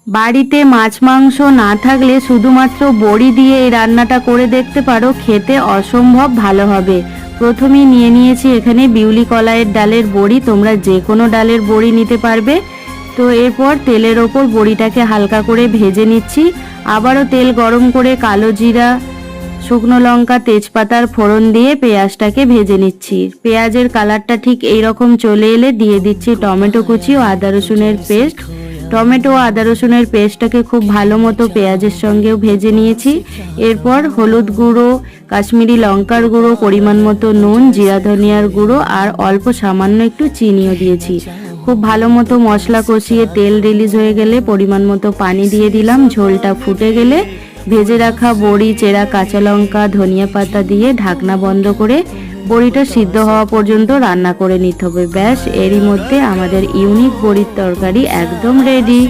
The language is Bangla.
বাড়িতে মাছ মাংস না থাকলে শুধুমাত্র বড়ি দিয়ে এই রান্নাটা করে দেখতে পারো, খেতে অসম্ভব ভালো হবে। প্রথমেই নিয়ে নিয়েছি এখানে বিউলি কলাইয়ের ডালের বড়ি, তোমরা যে কোনো ডালের বড়ি নিতে পারবে। তো এরপর তেলের ওপর বড়িটাকে হালকা করে ভেজে নিচ্ছি। আবারও তেল গরম করে কালো জিরা, শুকনো লঙ্কা, তেজপাতার ফোড়ন দিয়ে পেঁয়াজটাকে ভেজে নিচ্ছি। পেঁয়াজের কালারটা ঠিক এইরকম চলে এলে দিয়ে দিচ্ছি টমেটো কুচি ও আদা রসুনের পেস্ট। টমেটো ও আদা রসুনের পেস্টটাকে খুব ভালো মতো পেঁয়াজের সঙ্গেও ভেজে নিয়েছি। এরপর হলুদ গুঁড়ো, কাশ্মীরি লঙ্কার গুঁড়ো, পরিমাণ মতো নুন, জিরা ধনিয়ার গুঁড়ো আর অল্প সামান্য একটু চিনিও দিয়েছি। খুব ভালো মতো মশলা কষিয়ে তেল রিলিজ হয়ে গেলে পরিমাণ মতো পানি দিয়ে দিলাম। ঝোলটা ফুটে গেলে ভেজে রাখা বড়ি, চেরা কাঁচা লঙ্কা, ধনিয়া পাতা দিয়ে ঢাকনা বন্ধ করে বড়িটা সিদ্ধ হওয়া পর্যন্ত রান্না করে নিতে হবে। ব্যাস, এরই মধ্যে আমাদের ইউনিক বড়ির তরকারি একদম রেডি।